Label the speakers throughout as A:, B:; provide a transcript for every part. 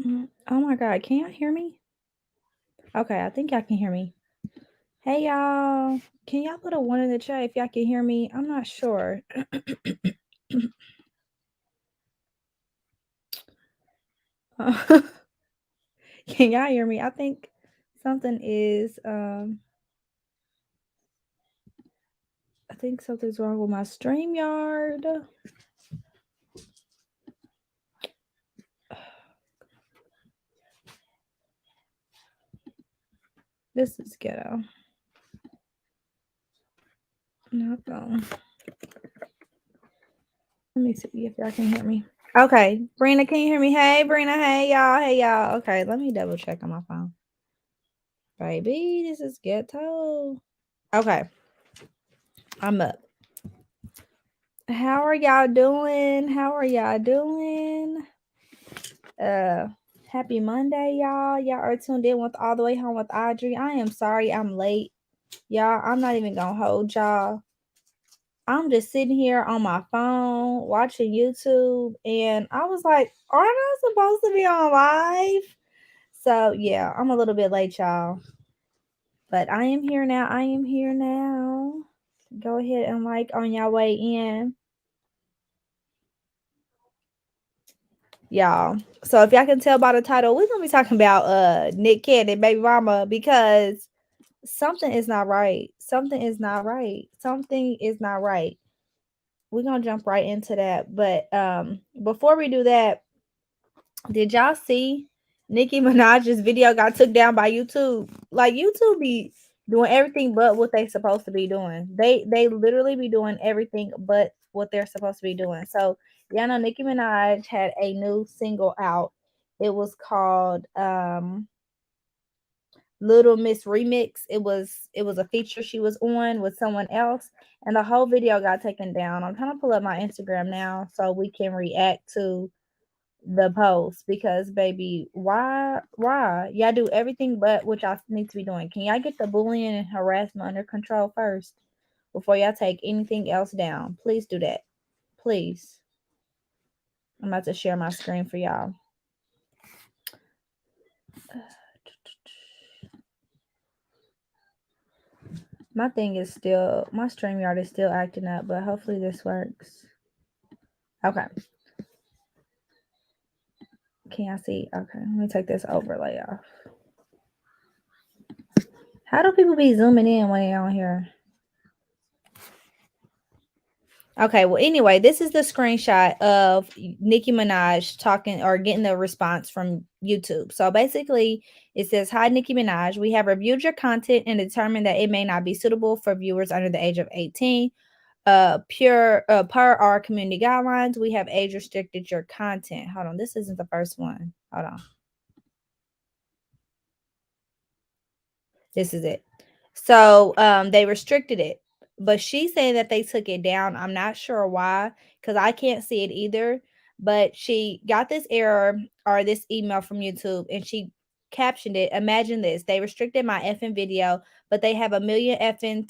A: Oh my God, can y'all hear me? Okay, I think y'all can hear me. Hey y'all, can y'all put a one in the chat if y'all can hear me? I'm not sure. Can y'all hear me? I think something is I think something's wrong with my StreamYard. This is ghetto. Not though. Let me see if y'all can hear me. Okay, Brina, can you hear me? Hey, Brina. Hey, y'all. Hey, y'all. Okay, let me double check on my phone. Baby, this is ghetto. Okay, I'm up. How are y'all doing? How are y'all doing? Happy Monday, y'all. Y'all are tuned in with All the Way Home with Audrey. I am sorry I'm late. Y'all, I'm not even gonna hold y'all. I'm just sitting here on my phone watching YouTube, and I was like, aren't I supposed to be on live? So yeah, I'm a little bit late, y'all. But I am here now. I am here now. Go ahead and like on your way in. Y'all. So if y'all can tell by the title, we're gonna be talking about Nick Cannon, baby mama, because something is not right. Something is not right. Something is not right. We're gonna jump right into that. But before we do that, did y'all see Nicki Minaj's video got took down by YouTube? Like YouTube be doing everything but what they supposed to be doing. They literally be doing everything but what they're supposed to be doing. So y'all know Nicki Minaj had a new single out. It was called Little Miss Remix. It was a feature she was on with someone else, and the whole video got taken down. I'm trying to pull up my Instagram now so we can react to the post because baby, why y'all do everything but what y'all need to be doing? Can y'all get the bullying and harassment under control first before y'all take anything else down? Please do that. Please. I'm about to share my screen for y'all. My StreamYard is still acting up, but hopefully this works. Okay. Can y'all see? Okay, let me take this overlay off. How do people be zooming in when they're on here? Okay, well, anyway, this is the screenshot of Nicki Minaj talking or getting the response from YouTube. So basically, it says, "Hi, Nicki Minaj. We have reviewed your content and determined that it may not be suitable for viewers under the age of 18. Per our community guidelines, we have age restricted your content." Hold on, this isn't the first one. Hold on. This is it. So they restricted it. But she's saying that they took it down. I'm not sure why, because I can't see it either. But she got this error or this email from YouTube and she captioned it. Imagine this. They restricted my effing video, but they have a million effing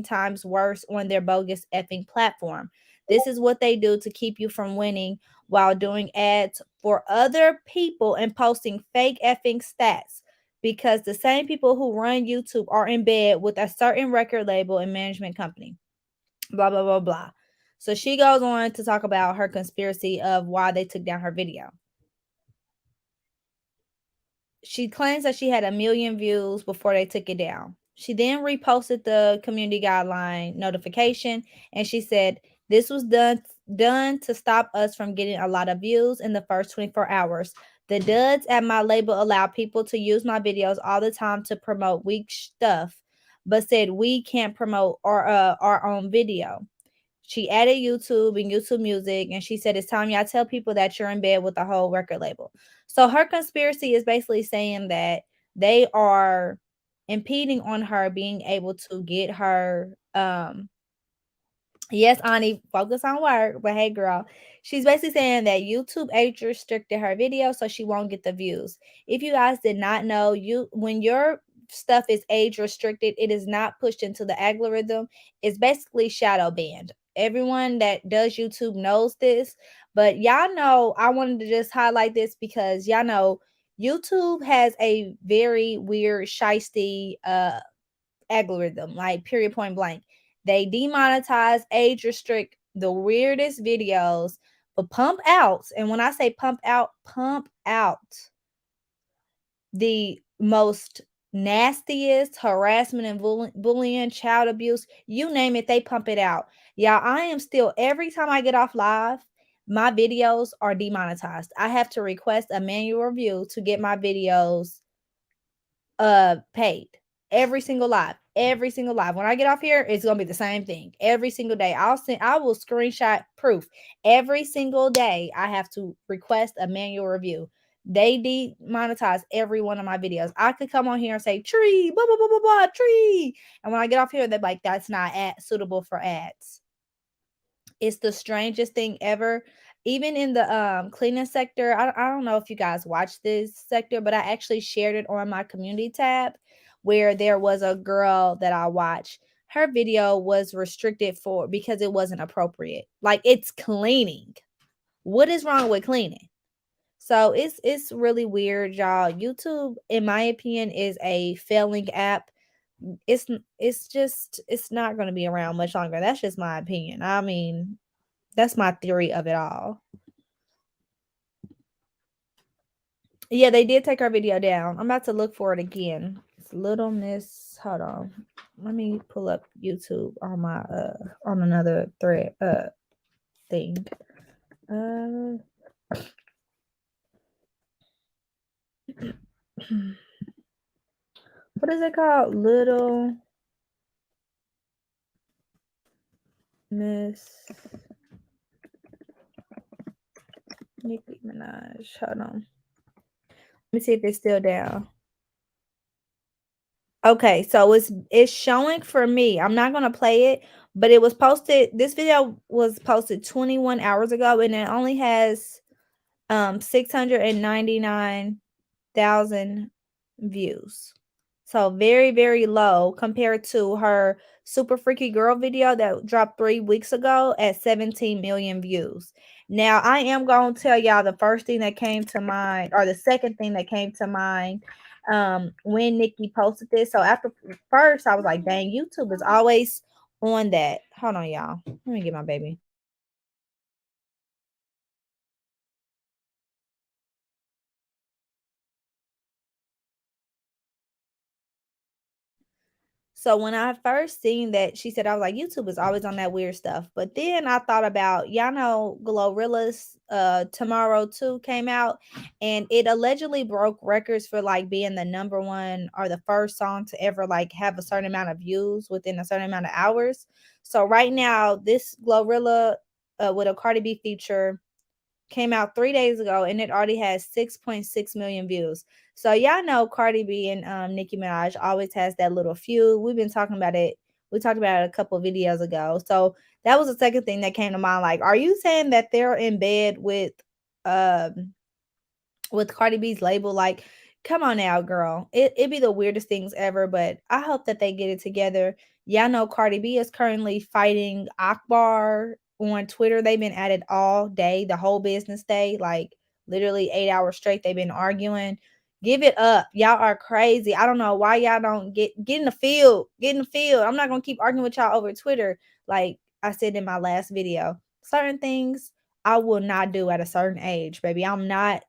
A: times worse on their bogus effing platform. This is what they do to keep you from winning while doing ads for other people and posting fake effing stats because the same people who run YouTube are in bed with a certain record label and management company. Blah, blah, blah, blah. So she goes on to talk about her conspiracy of why they took down her video. She claims that she had 1 million views before they took it down. She then reposted the community guideline notification and she said, "This was done to stop us from getting a lot of views in the first 24 hours. The duds at my label allow people to use my videos all the time to promote weak stuff, but said we can't promote our own video." She added YouTube and YouTube Music, and she said, "It's time y'all tell people that you're in bed with the whole record label." So her conspiracy is basically saying that they are impeding on her being able to get her yes, Ani, focus on work, but hey girl. She's basically saying that YouTube age restricted her video so she won't get the views. If you guys did not know, when your stuff is age restricted, it is not pushed into the algorithm. It's basically shadow banned. everyone that does YouTube knows this, but y'all know I wanted to just highlight this because y'all know YouTube has a very weird shisty algorithm, like period point blank. They demonetize, age restrict the weirdest videos, but pump out. And when I say pump out the most nastiest harassment and bullying, child abuse, you name it, they pump it out. Y'all, I am still, every time I get off live, my videos are demonetized. I have to request a manual review to get my videos paid. Every single live. When I get off here, it's gonna be the same thing every single day. I will screenshot proof every single day. I have to request a manual review. They demonetize every one of my videos. I could come on here and say tree, blah blah blah blah blah, tree, and when I get off here, they're like, that's not suitable for ads. It's the strangest thing ever. Even in the cleaning sector, I don't know if you guys watch this sector, but I actually shared it on my community tab where there was a girl that I watched. Her video was restricted for because it wasn't appropriate. Like, it's cleaning. What is wrong with cleaning? So it's really weird, y'all. YouTube, in my opinion, is a failing app. It's just, it's not going to be around much longer. That's just my opinion. I mean, that's my theory of it all. Yeah, they did take our video down. I'm about to look for it again. It's Little Miss. Hold on. Let me pull up YouTube on my on another thread thing. Uh what is it called? Little Miss Nicki Minaj. Hold on. Let me see if it's still down. Okay, so it's showing for me. I'm not gonna play it, but it was posted. This video was posted 21 hours ago, and it only has 699,000 views. So very, very low compared to her Super Freaky Girl video that dropped 3 weeks ago at 17 million views. Now, I am going to tell y'all the first thing that came to mind, or the second thing that came to mind when Nikki posted this. So after first, I was like, dang, YouTube is always on that. Hold on, y'all. Let me get my baby. So when I first seen that, she said, I was like, YouTube is always on that weird stuff. But then I thought about, y'all know Glorilla's Tomorrow 2 came out, and it allegedly broke records for like being the number one or the first song to ever like have a certain amount of views within a certain amount of hours. So right now, this Glorilla with a Cardi B feature came out 3 days ago, and it already has 6.6 million views. So y'all know Cardi B and Nicki Minaj always has that little feud. We've been talking about it. We talked about it a couple videos ago. So that was the second thing that came to mind. Like, are you saying that they're in bed um with Cardi B's label? Like, come on now, girl. It'd be the weirdest things ever, but I hope that they get it together. Y'all know Cardi B is currently fighting Akbar on Twitter. They've been at it all day, the whole business day, like literally 8 hours straight. They've been arguing. Give it up. Y'all are crazy. I don't know why y'all don't get in the field. Get in the field. I'm not gonna keep arguing with y'all over Twitter. Like I said in my last video. Certain things I will not do at a certain age, baby. I'm not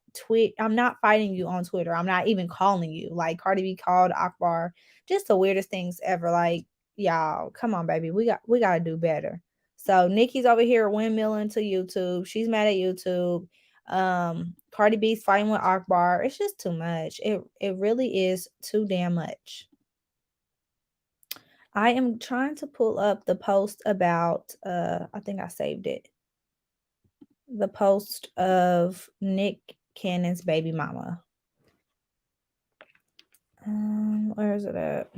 A: fighting you on Twitter. I'm not even calling you. Like Cardi B called Akbar. Just the weirdest things ever. Like, y'all, come on, baby. We gotta do better. So Nikki's over here windmilling to YouTube. She's mad at YouTube. Cardi B's fighting with Akbar. It's just too much. It really is too damn much. I am trying to pull up the post about I think I saved it. The post of Nick Cannon's baby mama. Where is it at?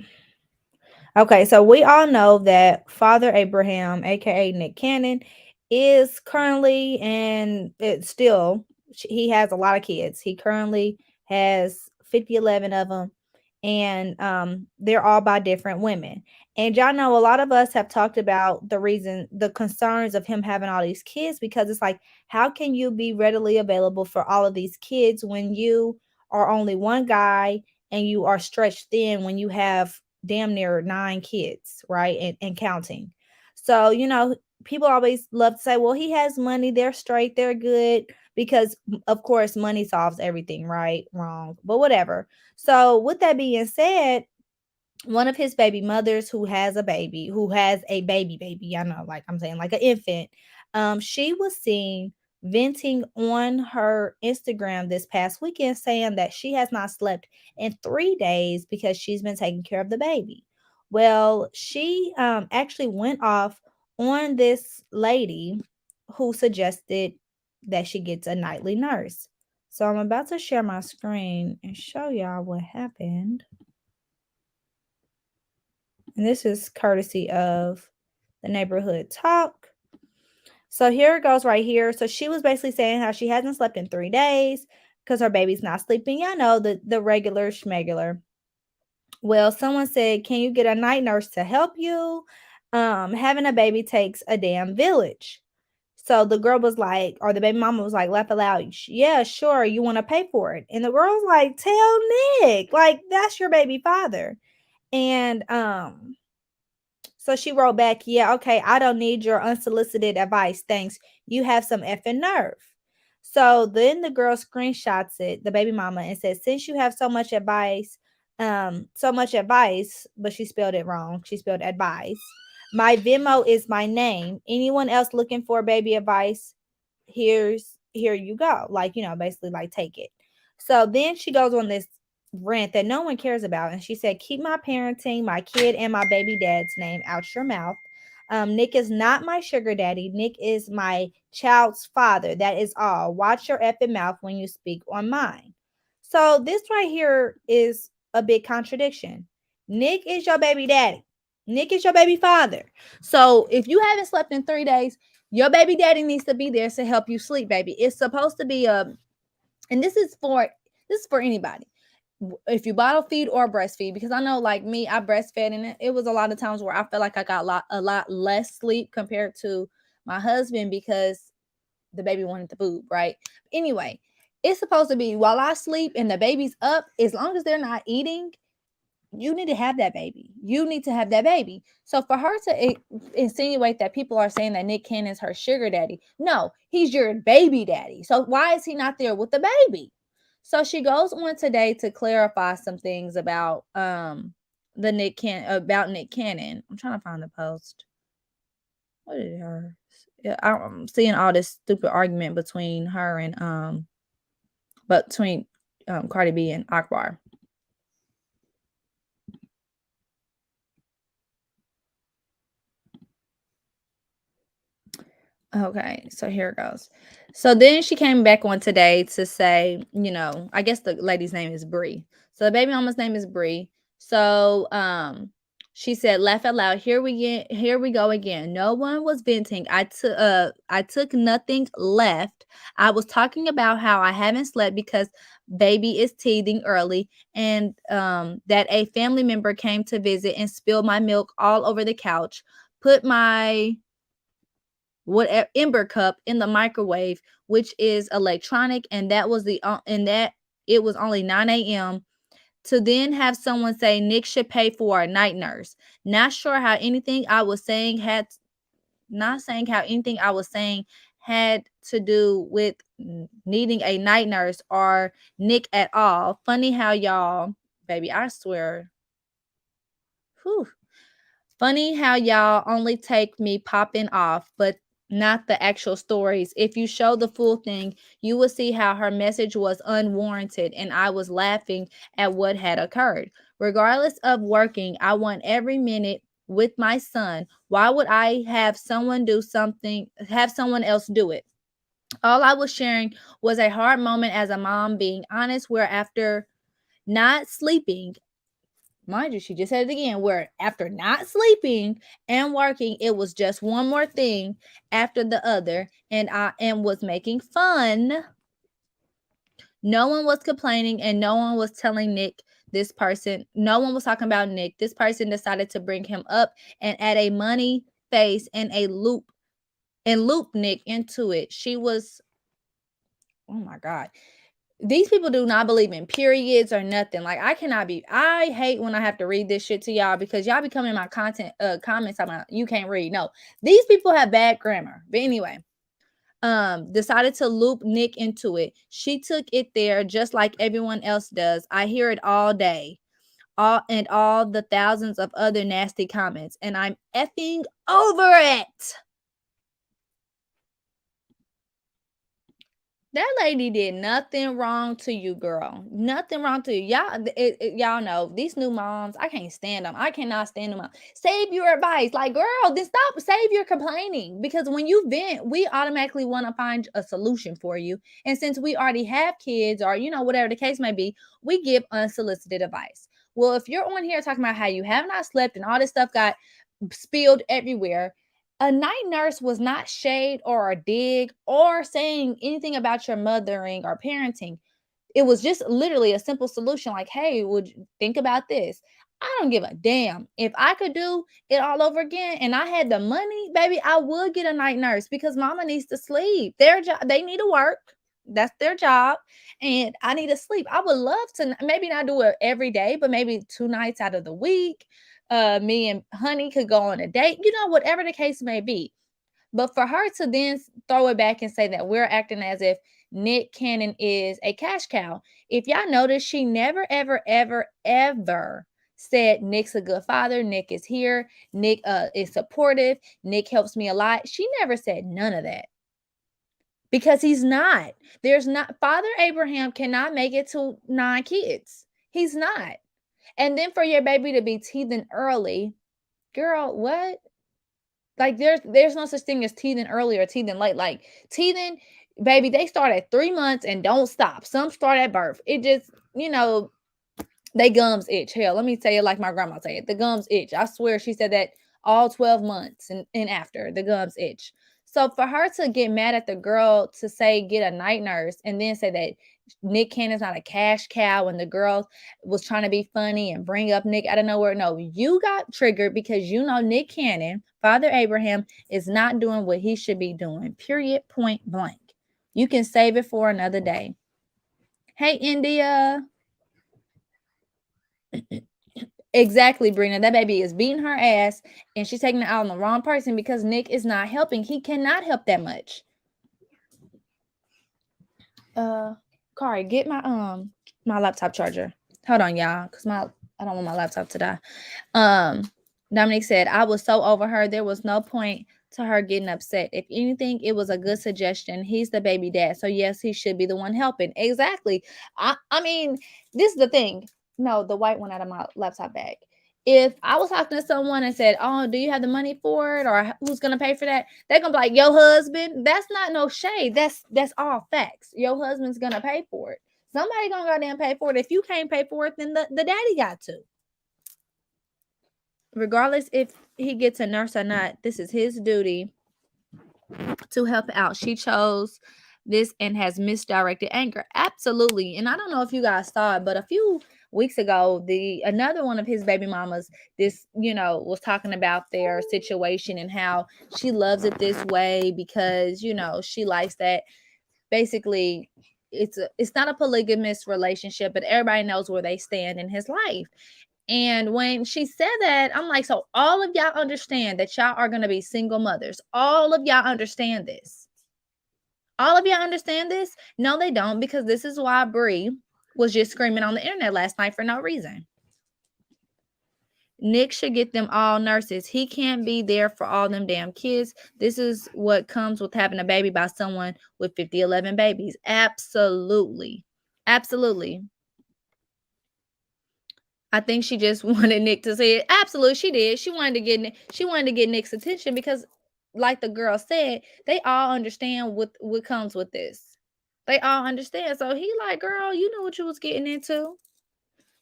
A: Okay, so we all know that Father Abraham, aka Nick Cannon, is currently, and it's still, he has a lot of kids. He currently has 50, 11 of them, and they're all by different women. And y'all know a lot of us have talked about the concerns of him having all these kids, because it's like, how can you be readily available for all of these kids when you are only one guy and you are stretched thin when you have damn near 9 kids, right? And counting. So, people always love to say, well, he has money, they're straight, they're good, because of course money solves everything, right? Wrong, but whatever. So, with that being said, one of his baby mothers who has a baby, I know, like I'm saying, like an infant, she was seen venting on her Instagram this past weekend, saying that she has not slept in 3 days because she's been taking care of the baby. Well, she actually went off on this lady who suggested that she gets a nightly nurse. So I'm about to share my screen and show y'all what happened. And this is courtesy of the neighborhood talk. So here it goes right here. So she was basically saying how she hasn't slept in 3 days because her baby's not sleeping. Y'all know the regular schmegular. Well, someone said, "Can you get a night nurse to help you? Having a baby takes a damn village." So the girl was like, or the baby mama was like, laugh aloud, "Yeah, sure, you want to pay for it?" And the girl's like, "Tell Nick, like that's your baby father." And so she wrote back, "Yeah, okay, I don't need your unsolicited advice. Thanks. You have some effing nerve." So then the girl screenshots it, the baby mama, and says, "Since you have so much advice," but she spelled it wrong. She spelled advice. "My Venmo is my name. Anyone else looking for baby advice? Here you go." Like, basically like take it. So then she goes on this rant that no one cares about. And she said, "Keep my parenting, my kid, and my baby dad's name out your mouth. Nick is not my sugar daddy. Nick is my child's father. That is all. Watch your effing mouth when you speak on mine." So this right here is a big contradiction. Nick is your baby daddy. Nick is your baby father. So if you haven't slept in 3 days, your baby daddy needs to be there to help you sleep, baby. It's supposed to be and this is for anybody. If you bottle feed or breastfeed, because I know, like me, I breastfed, and it was a lot of times where I felt like I got a lot less sleep compared to my husband because the baby wanted the boob, right? Anyway, it's supposed to be while I sleep and the baby's up, as long as they're not eating, you need to have that baby. You need to have that baby. So for her to insinuate that people are saying that Nick Cannon's her sugar daddy, no, he's your baby daddy. So why is he not there with the baby? So she goes on today to clarify some things about Nick Cannon. I'm trying to find the post. What did her? Yeah, I'm seeing all this stupid argument between her and between Cardi B and Akbar. Okay, so here it goes. So then she came back on today to say, I guess the lady's name is Bree. So the baby mama's name is Bree. So she said, "Laugh out loud. Here we go again. No one was venting. I took nothing left. I was talking about how I haven't slept because baby is teething early, and that a family member came to visit and spilled my milk all over the couch. Put my whatever ember cup in the microwave, which is electronic, and that it was only 9 a.m. To then have someone say Nick should pay for a night nurse. Not sure how anything I was saying had not saying how anything I was saying had to do with needing a night nurse or Nick at all. Funny how y'all, baby, I swear. Whew. Funny how y'all only take me popping off, but not the actual stories. If you show the full thing, you will see how her message was unwarranted and I was laughing at what had occurred. Regardless of working, I want every minute with my son. Why would I have someone else do it? All I was sharing was a hard moment as a mom, being honest, where after not sleeping, mind you, she just said it again, where after not sleeping and working, it was just one more thing after the other, and I was making fun. No one was complaining, and no one was telling Nick This person, no one was talking about Nick. This person decided to bring him up and add a money face and loop Nick into it. She was, oh my God. These people do not believe in periods or nothing. Like, I hate when I have to read this shit to y'all because y'all be coming in my comments about you can't read. No, these people have bad grammar. But anyway, decided to loop Nick into it. She took it there just like everyone else does. I hear it all day. All the thousands of other nasty comments, and I'm effing over it. That lady did nothing wrong to you, girl. Nothing wrong to you. Y'all know these new moms. I can't stand them. I cannot stand them. Save your advice. Like, girl, then stop. Save your complaining. Because when you vent, we automatically want to find a solution for you. And since we already have kids or, whatever the case may be, we give unsolicited advice. Well, if you're on here talking about how you have not slept and all this stuff got spilled everywhere, a night nurse was not shade or a dig or saying anything about your mothering or parenting. It was just literally a simple solution like, hey, would you think about this? I don't give a damn. If I could do it all over again and I had the money, baby, I would get a night nurse because mama needs to sleep. Their job, they need to work. That's their job. And I need to sleep. I would love to maybe not do it every day, but maybe 2 nights out of the week. Me and honey could go on a date, whatever the case may be. But for her to then throw it back and say that we're acting as if Nick Cannon is a cash cow. If y'all notice, she never, ever, ever, ever said Nick's a good father. Nick is here. Nick is supportive. Nick helps me a lot. She never said none of that. Because he's not. Father Abraham cannot make it to 9 kids. He's not. And then for your baby to be teething early, girl, what? Like there's no such thing as teething early or teething late. Like teething, baby, they start at 3 months and don't stop. Some start at birth. It just, they gums itch. Hell, let me tell you like my grandma said, the gums itch. I swear she said that all 12 months and after the gums itch. So for her to get mad at the girl to say get a night nurse and then say that Nick Cannon's not a cash cow and the girl was trying to be funny and bring up Nick out of nowhere. No, you got triggered because Nick Cannon, Father Abraham, is not doing what he should be doing. Period. Point blank. You can save it for another day. Hey, India. Exactly, Brina. That baby is beating her ass and she's taking it out on the wrong person because Nick is not helping. He cannot help that much. Kari, get my laptop charger. Hold on, y'all, because I don't want my laptop to die. Dominique said, I was so over her. There was no point to her getting upset. If anything, it was a good suggestion. He's the baby dad. So yes, he should be the one helping. Exactly. I mean, this is the thing. No, the white one out of my laptop bag. If I was talking to someone and said, oh, do you have the money for it? Or who's going to pay for that? They're going to be like, your husband. That's not no shade. That's all facts. Your husband's going to pay for it. Somebody going to goddamn pay for it. If you can't pay for it, then the daddy got to. Regardless if he gets a nurse or not, this is his duty to help out. She chose this and has misdirected anger. Absolutely. And I don't know if you guys saw it, but a few weeks ago, another one of his baby mamas, was talking about their situation and how she loves it this way because, she likes that. Basically, it's not a polygamous relationship, but everybody knows where they stand in his life. And when she said that, I'm like, so all of y'all understand that y'all are going to be single mothers. All of y'all understand this. All of y'all understand this? No, they don't, because this is why Bree was just screaming on the internet last night for no reason. Nick should get them all nurses. He can't be there for all them damn kids. This is what comes with having a baby by someone with 11 babies. Absolutely. Absolutely. I think she just wanted Nick to say it. Absolutely, she did. She wanted to get Nick's attention because, like the girl said, they all understand what comes with this. They all understand. So he like, girl, you know what you was getting into.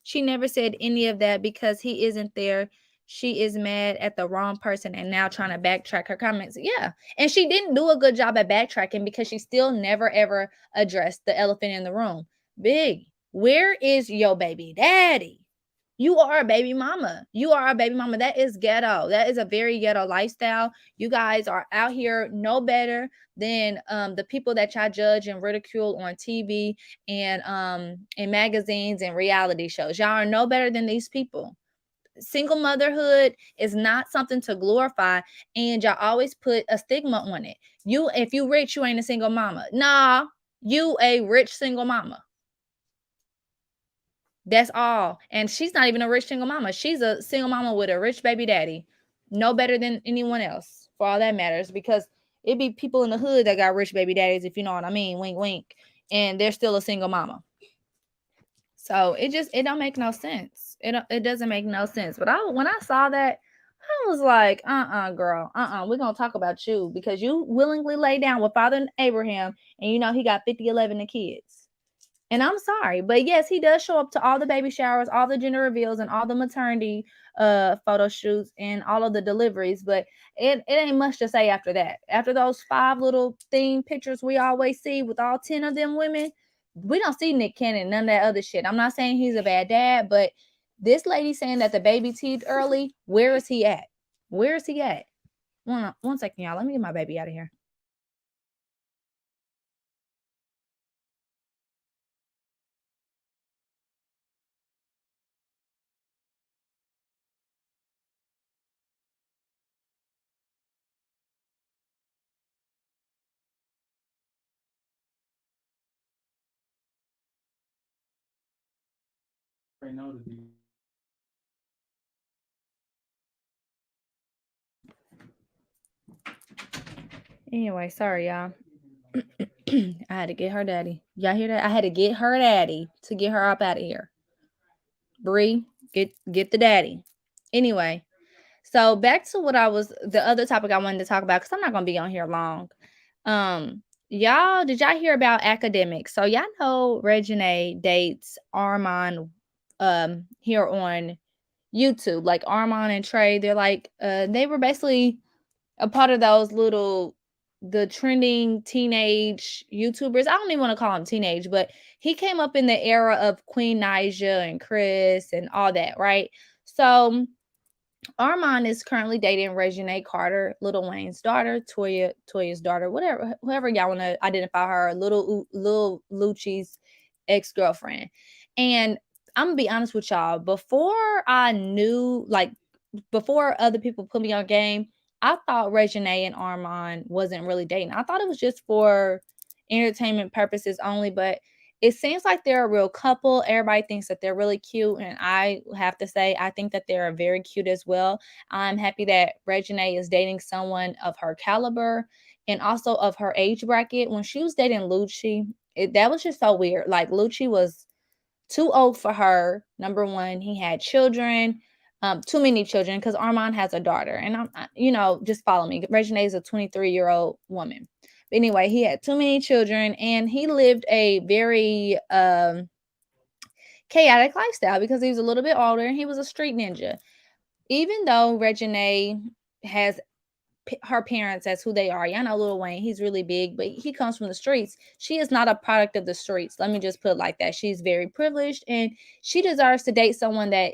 A: She never said any of that because he isn't there. She is mad at the wrong person and now trying to backtrack her comments. Yeah. And she didn't do a good job at backtracking because she still never, ever addressed the elephant in the room. Big. Where is your baby daddy? You are a baby mama. You are a baby mama. That is ghetto. That is a very ghetto lifestyle. You guys are out here no better than the people that y'all judge and ridicule on TV and in magazines and reality shows. Y'all are no better than these people. Single motherhood is not something to glorify, and y'all always put a stigma on it. You, if you rich, you ain't a single mama. Nah, you a rich single mama. That's all. And she's not even a rich single mama. She's a single mama with a rich baby daddy. No better than anyone else for all that matters, because it be people in the hood that got rich baby daddies, if you know what I mean. Wink, wink. And they're still a single mama. So it don't make no sense. It doesn't make no sense. But when I saw that, I was like, girl, we're gonna talk about you because you willingly lay down with Father Abraham, and you know he got 50, 11 of kids. And I'm sorry, but yes, he does show up to all the baby showers, all the gender reveals, and all the maternity photo shoots and all of the deliveries. But it ain't much to say after that. After those 5 little theme pictures we always see with all 10 of them women, we don't see Nick Cannon, none of that other shit. I'm not saying he's a bad dad, but this lady saying that the baby teethed early, where is he at? Where is he at? One second, y'all. Let me get my baby out of here. Anyway, sorry, y'all. I had to get her daddy. Y'all hear that? I had to get her daddy to get her up out of here. Bree, get the daddy. Anyway, so back to what I was the other topic I wanted to talk about, because I'm not gonna be on here long. Y'all, did y'all hear about academics? So y'all know Reginae dates Armand here on YouTube. Like Armand and Trey, they're like they were basically a part of those little the trending teenage YouTubers. I don't even want to call him teenage, but he came up in the era of Queen Naija and Chris and all that, right? So Armand is currently dating Reginae Carter, Lil Wayne's daughter, Toya's daughter, whatever, whoever y'all want to identify her, Lil Lucci's ex-girlfriend. And I'm gonna be honest with y'all, before I knew, like, before other people put me on game, I thought Reginae and Armand wasn't really dating. I thought it was just for entertainment purposes only, but it seems like they're a real couple. Everybody thinks that they're really cute, and I have to say, I think that they're very cute as well. I'm happy that Reginae is dating someone of her caliber and also of her age bracket. When she was dating Lucci, that was just so weird. Like, Lucci was too old for her. Number one, he had children, too many children, because Armand has a daughter. And just follow me. Reginae is a 23-year-old woman. But anyway, he had too many children, and he lived a very chaotic lifestyle because he was a little bit older and he was a street ninja. Even though Reginae has her parents as who they are. Y'all know Lil Wayne, he's really big, but he comes from the streets. She is not a product of the streets. Let me just put it like that. She's very privileged, and she deserves to date someone that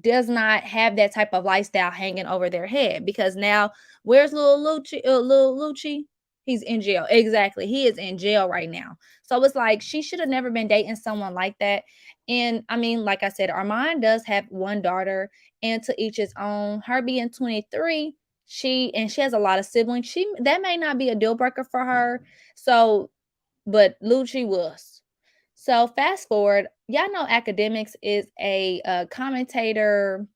A: does not have that type of lifestyle hanging over their head. Because now, where's Lil Lucci? Lil Lucci? He's in jail. Exactly. He is in jail right now. So it's like she should have never been dating someone like that. And I mean, like I said, Armand does have one daughter, and to each his own. Her being 23, she has a lot of siblings. That may not be a deal breaker for her. So, but Lucci was. So fast forward, y'all know Academics is a commentator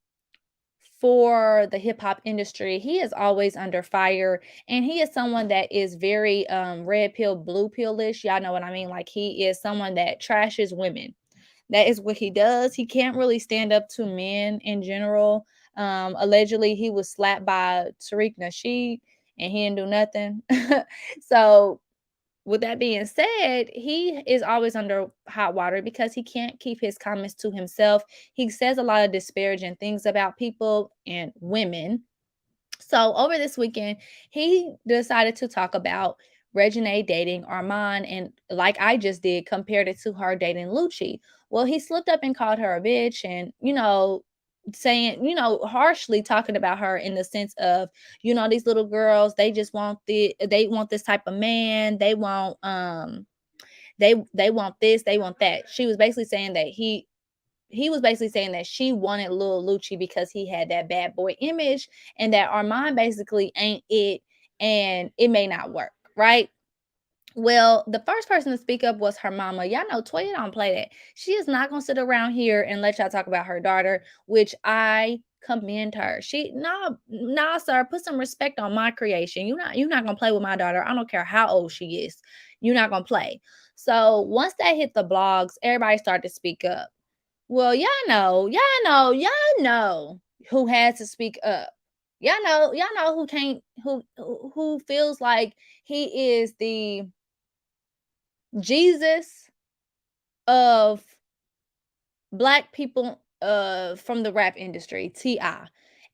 A: for the hip hop industry. He is always under fire, and he is someone that is very red pill, blue pill-ish. Y'all know what I mean? Like, he is someone that trashes women. That is what he does. He can't really stand up to men in general. Allegedly, he was slapped by Tariq Nasheed, and he didn't do nothing. So with that being said, he is always under hot water because he can't keep his comments to himself. He says a lot of disparaging things about people and women. So over this weekend, he decided to talk about Reginae dating Armand, and like I just did, compared it to her dating Lucci. Well, he slipped up and called her a bitch, and saying, harshly talking about her in the sense of, these little girls, they just want they want this type of man. They want they want this, they want that. She was basically saying that he was basically saying that she wanted Lil Lucci because he had that bad boy image, and that Armand basically ain't it, and it may not work, right? Well, the first person to speak up was her mama. Y'all know Toya don't play that. She is not gonna sit around here and let y'all talk about her daughter, which I commend her. Nah, sir, put some respect on my creation. You're not gonna play with my daughter. I don't care how old she is. You're not gonna play. So once that hit the blogs, everybody started to speak up. Well, y'all know who has to speak up. Y'all know who can't who feels like he is the Jesus of black people from the rap industry, T.I.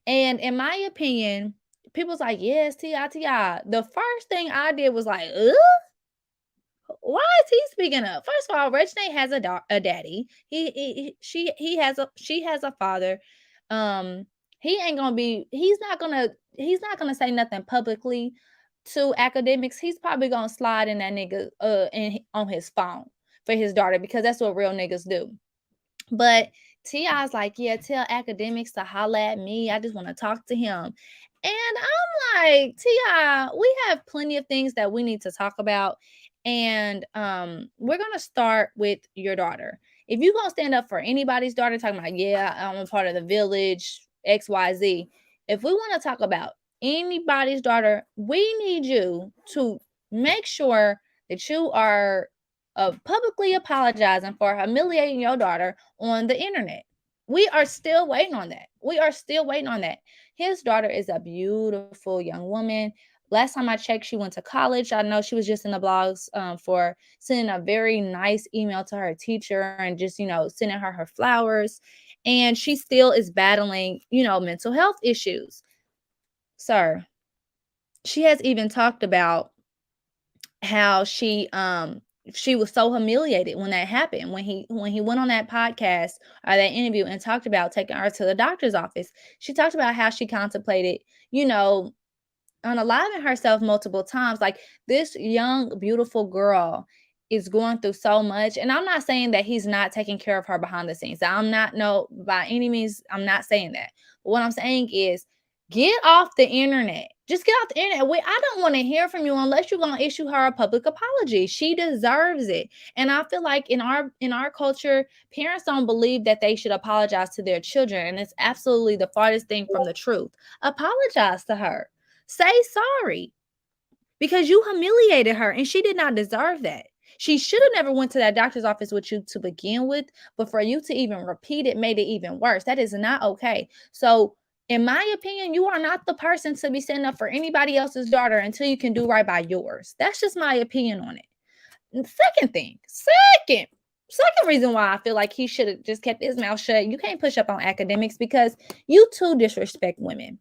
A: And in my opinion, people's like, yes, T.I. The first thing I did was like, ugh, why is he speaking up? First of all, Reginae has a daddy. She has a father. Um, he ain't gonna be. He's not gonna say nothing publicly to academics. He's probably gonna slide in that nigga on his phone for his daughter, because that's what real niggas do. But T.I.'s like, yeah, tell academics to holla at me. I just want to talk to him. And I'm like, T.I., we have plenty of things that we need to talk about. And we're gonna start with your daughter. If you're gonna stand up for anybody's daughter, talking about, yeah, I'm a part of the village, XYZ. If we want to talk about anybody's daughter, we need you to make sure that you are of publicly apologizing for humiliating your daughter on the internet. We are still waiting on that. We are still waiting on that. His daughter is a beautiful young woman. Last time I checked, she went to college. I know she was just in the blogs for sending a very nice email to her teacher and just, sending her flowers. And she still is battling, mental health issues. Sir, she has even talked about how she was so humiliated when that happened, when he went on that podcast or that interview and talked about taking her to the doctor's office. She talked about how she contemplated, unaliving herself multiple times. Like, this young beautiful girl is going through so much, and I'm not saying that he's not taking care of her behind the scenes. I'm not, no, by any means, I'm not saying that. But what I'm saying is, get off the internet. Just get off the internet. I don't want to hear from you unless you're gonna issue her a public apology. She deserves it. And I feel like in our culture, parents don't believe that they should apologize to their children, and it's absolutely the farthest thing from the truth. Apologize to her. Say sorry, because you humiliated her and she did not deserve that. She should have never went to that doctor's office with you to begin with, but for you to even repeat it made it even worse. That is not okay. So, in my opinion, you are not the person to be standing up for anybody else's daughter until you can do right by yours. That's just my opinion on it. And second reason why I feel like he should have just kept his mouth shut. You can't push up on academics because you too disrespect women.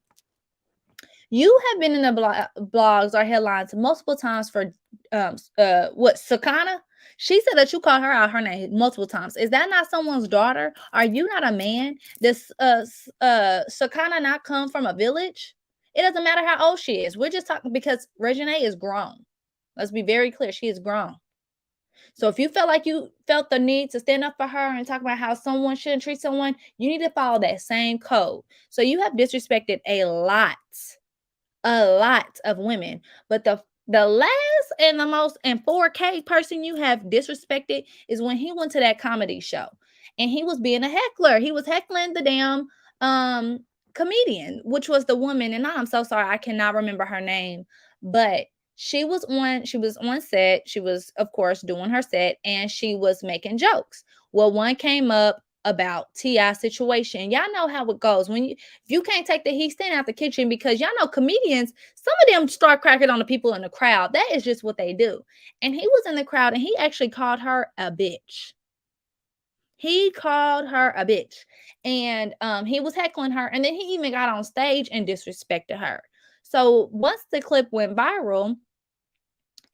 A: You have been in the blogs or headlines multiple times for Sakana? She said that you called her out her name multiple times. Is that not someone's daughter? Are you not a man? Does Sakana not come from a village? It doesn't matter how old she is. We're just talking because Reginae is grown. Let's be very clear. She is grown. So if you felt the need to stand up for her and talk about how someone shouldn't treat someone, you need to follow that same code. So you have disrespected a lot of women, but the last and the most and 4K person you have disrespected is when he went to that comedy show and he was being a heckler. He was heckling the damn comedian, which was the woman, and I'm so sorry, I cannot remember her name, but she was on set. She was, of course, doing her set, and she was making jokes. Well, one came up about T.I. situation. Y'all know how it goes. If you can't take the heat, stand out the kitchen, because y'all know comedians, some of them start cracking on the people in the crowd. That is just what they do. And he was in the crowd and he actually called her a bitch. He called her a bitch. And he was heckling her. And then he even got on stage and disrespected her. So once the clip went viral,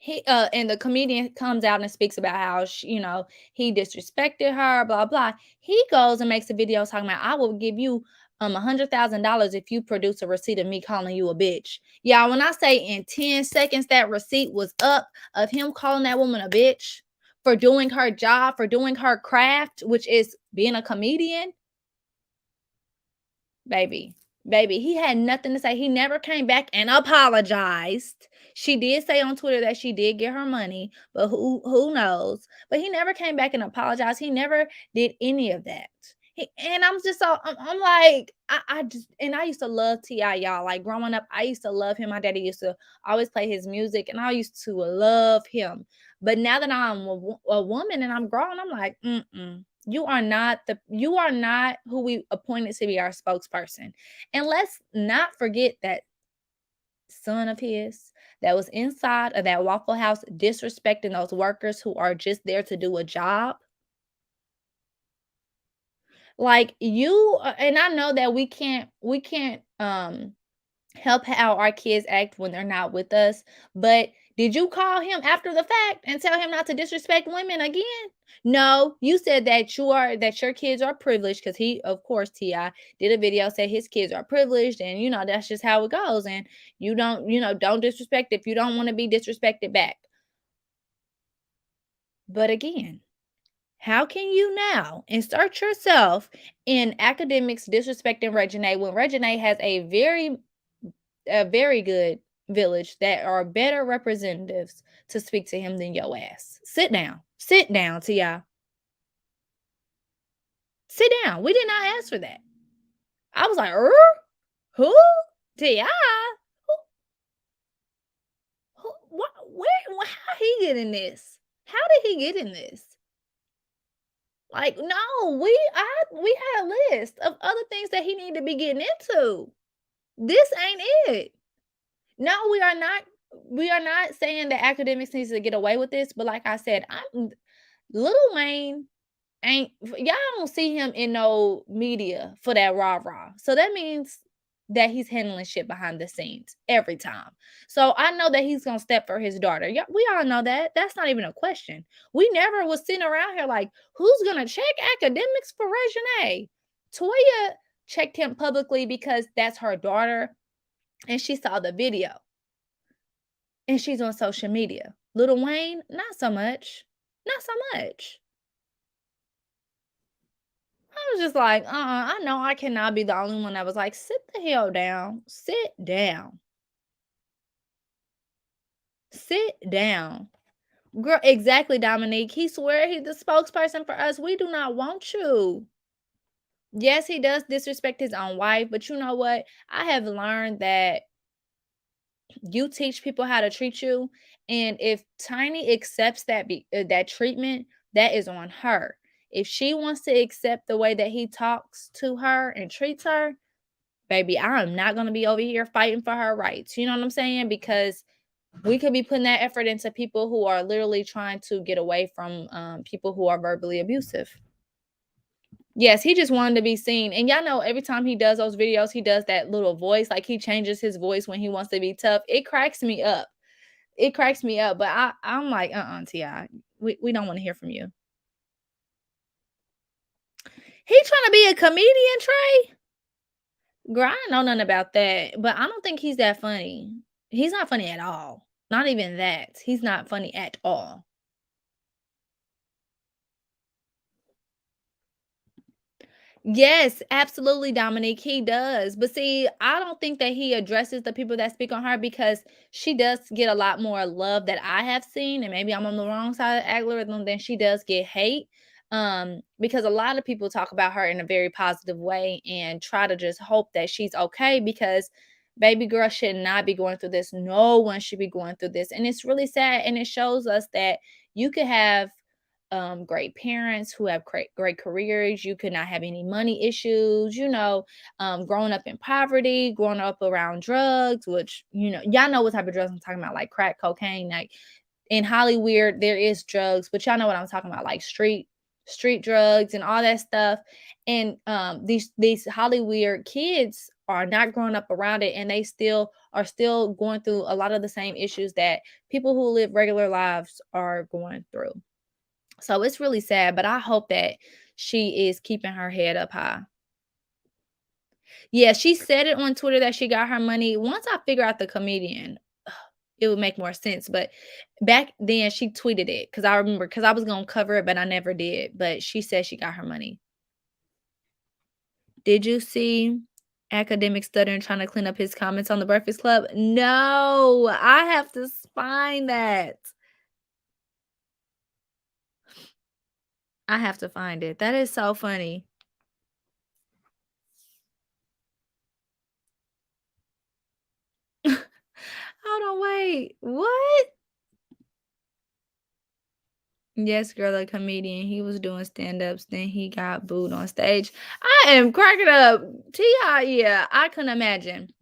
A: he and the comedian comes out and speaks about how he disrespected her, blah blah. He goes and makes a video talking about, I will give you $100,000 if you produce a receipt of me calling you a bitch. Yeah, when I say in 10 seconds that receipt was up of him calling that woman a bitch for doing her job, for doing her craft, which is being a comedian. Baby, he had nothing to say. He never came back and apologized. She did say on Twitter that she did get her money, but who knows? But he never came back and apologized. He never did any of that. And I'm just so I'm like I just, and I used to love Ti, y'all. Like growing up, I used to love him. My daddy used to always play his music, and I used to love him. But now that I'm a woman and I'm grown, I'm like, you are not who we appointed to be our spokesperson. And let's not forget that son of his that was inside of that Waffle House disrespecting those workers who are just there to do a job. Like and I know that we can't help how our kids act when they're not with us. But did you call him after the fact and tell him not to disrespect women again? No, you said that your kids are privileged because he, of course, Ti did a video say his kids are privileged, and that's just how it goes. And don't disrespect if you don't want to be disrespected back. But again, how can you now insert yourself in academics disrespecting Reginae when Reginae has a very good village that are better representatives to speak to him than your ass? Sit down. Sit down, Ti. Sit down. We did not ask for that. I was like, who? Ti? What? Where? How he get in this? How did he get in this? Like, no, we had a list of other things that he needed to be getting into. This ain't it. No, we are not saying that academics needs to get away with this, but like I said, Little Wayne ain't y'all don't see him in no media for that rah-rah. So that means that he's handling shit behind the scenes every time. So I know that he's gonna step for his daughter. Yeah, we all know that. That's not even a question. We never was sitting around here like, who's gonna check academics for Reginae? Toya checked him publicly because that's her daughter and she saw the video and she's on social media. Little Wayne, not so much. Not so much. I was just like, I know I cannot be the only one that was like, sit the hell down. Sit down. Sit down. Girl, exactly, Dominique. He swear he's the spokesperson for us. We do not want you. Yes, he does disrespect his own wife, but you know what? I have learned that you teach people how to treat you, and if Tiny accepts that treatment, that is on her. If she wants to accept the way that he talks to her and treats her, baby, I'm not going to be over here fighting for her rights. You know what I'm saying? Because we could be putting that effort into people who are literally trying to get away from people who are verbally abusive. Yes, he just wanted to be seen. And y'all know every time he does those videos, he does that little voice. Like he changes his voice when he wants to be tough. It cracks me up. It cracks me up. But I'm like, Ti, we don't want to hear from you. He trying to be a comedian, Trey? Girl, I don't know nothing about that. But I don't think he's that funny. He's not funny at all. Not even that. He's not funny at all. Yes, absolutely, Dominique. He does. But see, I don't think that he addresses the people that speak on her because she does get a lot more love that I have seen. And maybe I'm on the wrong side of the algorithm than she does get hate. Because a lot of people talk about her in a very positive way and try to just hope that she's okay because baby girl should not be going through this. No one should be going through this. And it's really sad. And it shows us that you could have great parents who have great careers. You could not have any money issues, growing up in poverty, growing up around drugs, which, y'all know what type of drugs I'm talking about, like crack, cocaine. Like in Hollywood, there is drugs, but y'all know what I'm talking about, like street drugs and all that stuff. And these Hollywood kids are not growing up around it, and they still are still going through a lot of the same issues that people who live regular lives are going through. So it's really sad, but I hope that she is keeping her head up high. Yeah, she said it on Twitter that she got her money. Once I figure out the comedian, it would make more sense. But back then she tweeted it because I remember because I was gonna cover it, but I never did. But she said she got her money. Did you see academic stuttering trying to clean up his comments on the Breakfast Club? No, I have to find that. I have to find it. That is so funny. Hold on, wait. What? Yes, girl, a comedian. He was doing stand-ups, then he got booed on stage. I am cracking up. T.I., yeah, I couldn't imagine.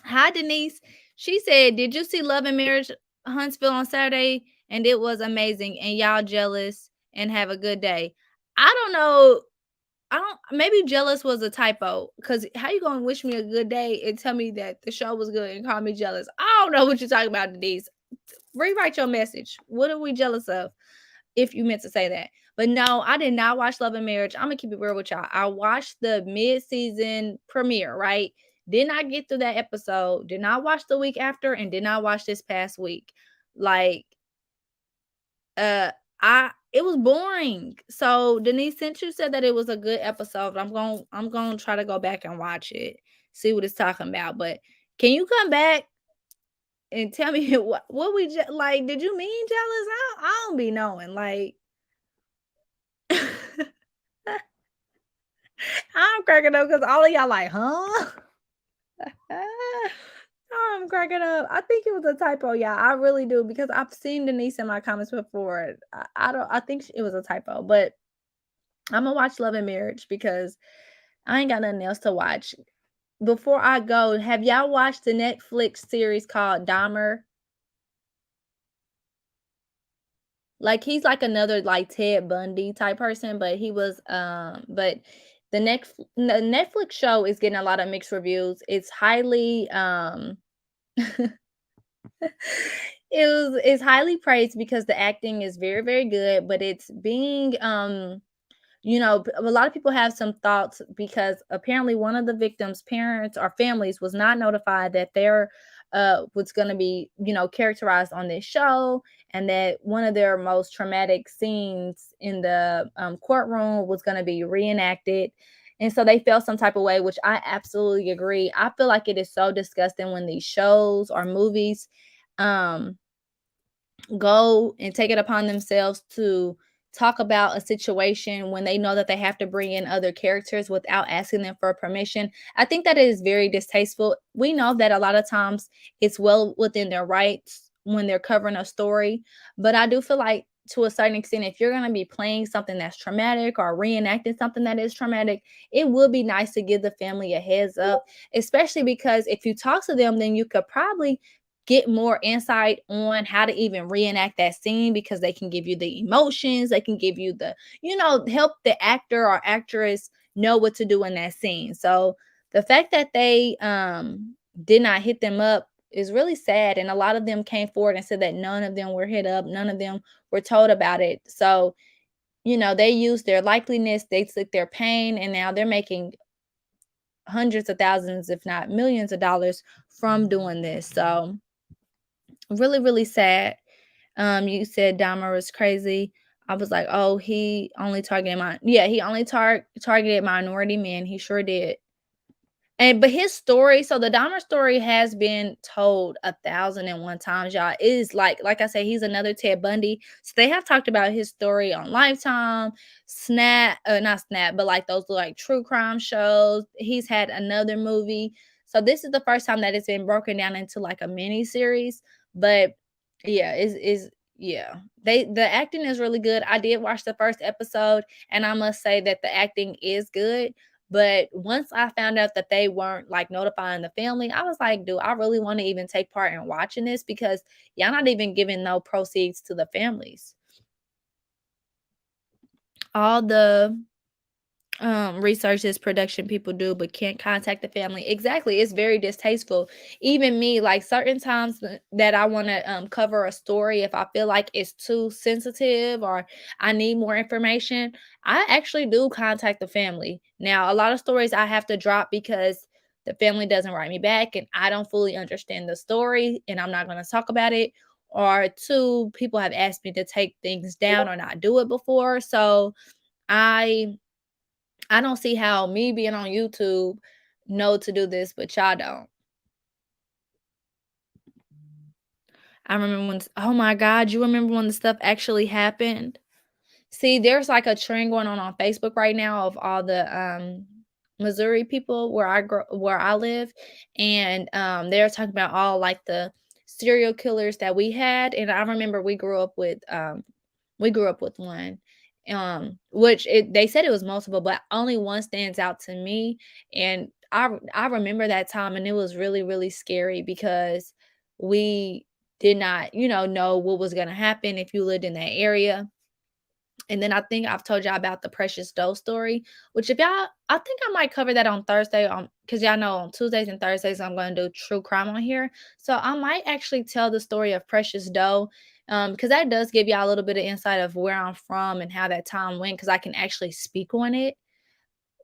A: Hi, Denise. She said, "Did you see Love and Marriage Huntsville on Saturday? And it was amazing. And y'all jealous and have a good day." I don't know. I don't maybe jealous was a typo. Cause how you gonna wish me a good day and tell me that the show was good and call me jealous? I don't know what you're talking about, Denise. Rewrite your message. What are we jealous of? If you meant to say that. But no, I did not watch Love and Marriage. I'm gonna keep it real with y'all. I watched the mid-season premiere, right? Did not get through that episode, did not watch the week after, and did not watch this past week. Like, uh, I it was boring. So Denise, since you said that it was a good episode, I'm gonna try to go back and watch it, see what it's talking about. But can you come back and tell me what we like? Did you mean jealous? I don't be knowing. Like, I'm cracking up because all of y'all like, huh? I'm cracking up. I think it was a typo, yeah. I really do because I've seen Denise in my comments before. I don't. I think it was a typo, but I'm gonna watch Love and Marriage because I ain't got nothing else to watch. Before I go, have y'all watched the Netflix series called Dahmer? Like he's like another like Ted Bundy type person, but he was but the Netflix show is getting a lot of mixed reviews. It's highly it's highly praised because the acting is very, very good, but it's being a lot of people have some thoughts because apparently one of the victims' parents or families was not notified that their was going to be, characterized on this show, and that one of their most traumatic scenes in the courtroom was going to be reenacted. And so they felt some type of way, which I absolutely agree. I feel like it is so disgusting when these shows or movies um go and take it upon themselves to talk about a situation when they know that they have to bring in other characters without asking them for permission. I think that is very distasteful. We know that a lot of times it's well within their rights when they're covering a story, but I do feel like to a certain extent, if you're going to be playing something that's traumatic or reenacting something that is traumatic, it would be nice to give the family a heads up, especially because if you talk to them, then you could probably get more insight on how to even reenact that scene because they can give you the emotions, they can give you the, help the actor or actress know what to do in that scene. So the fact that they did not hit them up is really sad. And a lot of them came forward and said that none of them were hit up, none of them were told about it. So, they used their likeliness, they took their pain, and now they're making hundreds of thousands, if not millions of dollars from doing this. So really, really sad. You said Dahmer was crazy. I was like, oh, he only targeted he only targeted minority men. He sure did. And but his story, so the Dahmer story has been told 1,001 times, y'all. It is like I said, he's another Ted Bundy. So they have talked about his story on Lifetime, Snap, not Snap, but like those like true crime shows. He's had another movie. So this is the first time that it's been broken down into like a mini series. But yeah, is yeah. The acting is really good. I did watch the first episode, and I must say that the acting is good. But once I found out that they weren't like notifying the family, I was like, do I really want to even take part in watching this? Because y'all not even giving no proceeds to the families. All the research this production people do but can't contact the family. Exactly, it's very distasteful. Even me, like certain times that I want to cover a story, if I feel like it's too sensitive or I need more information, I actually do contact the family. Now a lot of stories I have to drop because the family doesn't write me back and I don't fully understand the story and I'm not going to talk about it, or two, people have asked me to take things down or not do it before. So I I don't see how me being on YouTube know to do this, but y'all don't. I remember when, oh my God, you remember when the stuff actually happened? See, there's like a trend going on Facebook right now of all the Missouri people where I live, and they're talking about all like the serial killers that we had, and I remember we grew up with one, which they said it was multiple, but only one stands out to me, and I remember that time, and it was really really scary because we did not, know what was gonna happen if you lived in that area. And then I think I've told y'all about the Precious Doe story, which if y'all, I think I might cover that on Thursday, because y'all know on Tuesdays and Thursdays I'm going to do true crime on here. So I might actually tell the story of Precious Doe, because that does give y'all a little bit of insight of where I'm from and how that time went, because I can actually speak on it.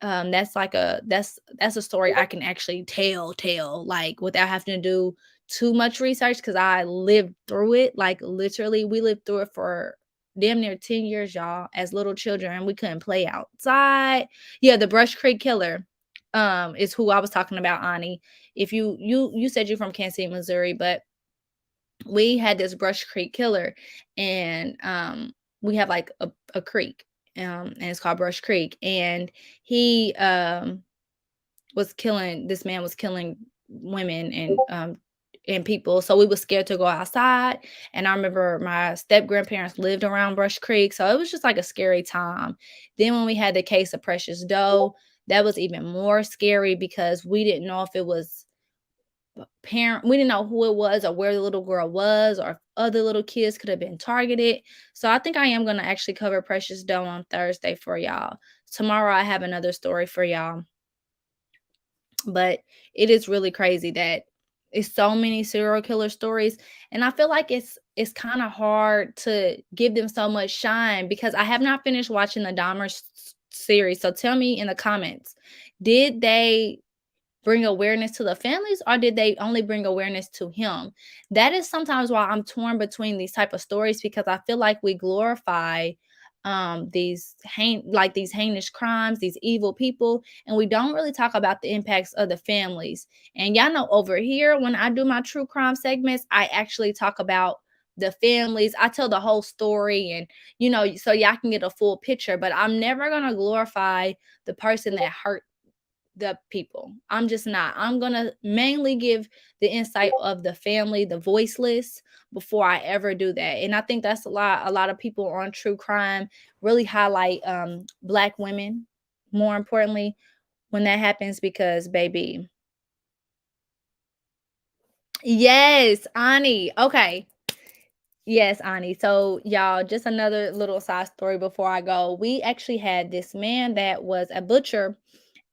A: That's like that's a story I can actually tell like without having to do too much research because I lived through it. Like literally, we lived through it for damn near 10 years, y'all, as little children. We couldn't play outside. Yeah, the Brush Creek Killer is who I was talking about, Ani. If you said you're from Kansas City, Missouri, but we had this Brush Creek Killer, and we have like a creek, and it's called Brush Creek, and he this man was killing women and people, so we was scared to go outside. And I remember my step grandparents lived around Brush Creek, so it was just like a scary time. Then when we had the case of Precious Doe, that was even more scary because we didn't know if it was parent, we didn't know who it was or where the little girl was or if other little kids could have been targeted. So I think I am going to actually cover Precious Doe on Thursday for y'all. Tomorrow I have another story for y'all. But it is really crazy that it's so many serial killer stories, and I feel like it's kind of hard to give them so much shine because I have not finished watching the Dahmer series. So tell me in the comments, did they bring awareness to the families or did they only bring awareness to him? That is sometimes why I'm torn between these type of stories, because I feel like we glorify these heinous crimes, these evil people, and we don't really talk about the impacts of the families. And y'all know over here when I do my true crime segments, I actually talk about the families. I tell the whole story, and so y'all can get a full picture, but I'm never going to glorify the person that hurt the people. I'm just not. I'm going to mainly give the insight of the family, the voiceless, before I ever do that. And I think that's a lot of people on true crime really highlight black women more importantly when that happens, because baby. Yes, Ani. Okay. Yes, Ani. So, y'all, just another little side story before I go. We actually had this man that was a butcher,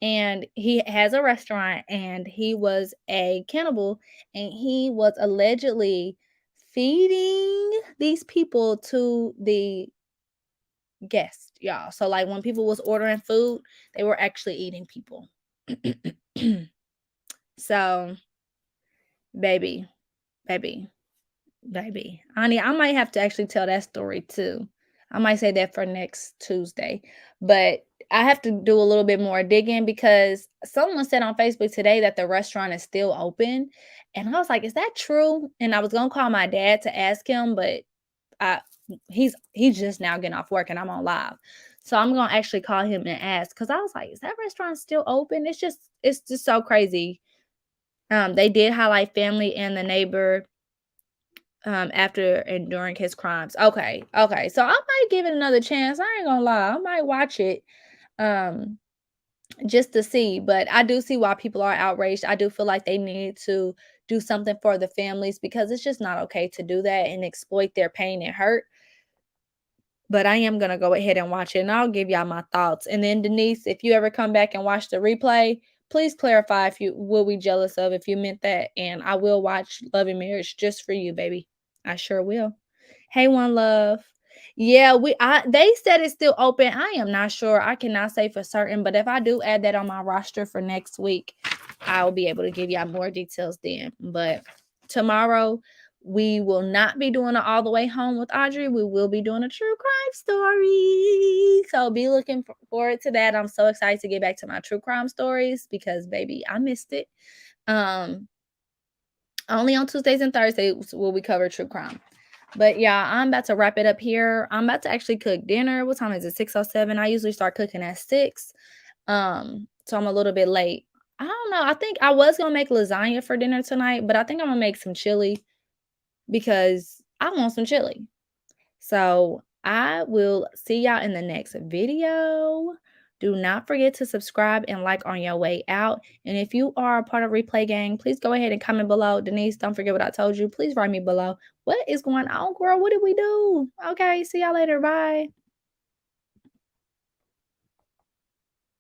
A: and he has a restaurant, and he was a cannibal, and he was allegedly feeding these people to the guests, y'all. So, like, when people was ordering food, they were actually eating people. So, baby, baby. Baby, honey, I might have to actually tell that story too. I might say that for next Tuesday. But I have to do a little bit more digging because someone said on Facebook today that the restaurant is still open. And I was like, is that true? And I was gonna call my dad to ask him, but I he's just now getting off work and I'm on live. So I'm gonna actually call him and ask, because I was like, is that restaurant still open? It's just so crazy. They did highlight family and the neighbor after and during his crimes. Okay, okay. So I might give it another chance. I ain't gonna lie. I might watch it um just to see. But I do see why people are outraged. I do feel like they need to do something for the families because it's just not okay to do that and exploit their pain and hurt. But I am gonna go ahead and watch it, and I'll give y'all my thoughts. And then Denise, if you ever come back and watch the replay, please clarify if you will be jealous of if you meant that. And I will watch Love and Marriage just for you, baby. I sure will. Hey, One Love. Yeah, they said it's still open. I am not sure. I cannot say for certain, but if I do add that on my roster for next week, I'll be able to give y'all more details then. But tomorrow we will not be doing an all the way home with Audrey. We will be doing a true crime story. So be looking forward to that. I'm so excited to get back to my true crime stories because baby, I missed it. Only on Tuesdays and Thursdays will we cover true crime. But yeah, I'm about to wrap it up here. I'm about to actually cook dinner. What time is it? 6:07. I usually start cooking at 6. So I'm a little bit late. I don't know. I think I was gonna make lasagna for dinner tonight, but I think I'm gonna make some chili because I want some chili. So I will see y'all in the next video. Do not forget to subscribe and like on your way out. And if you are a part of Replay Gang, please go ahead and comment below. Denise, don't forget what I told you. Please write me below. What is going on, girl? What did we do? Okay, see y'all later. Bye.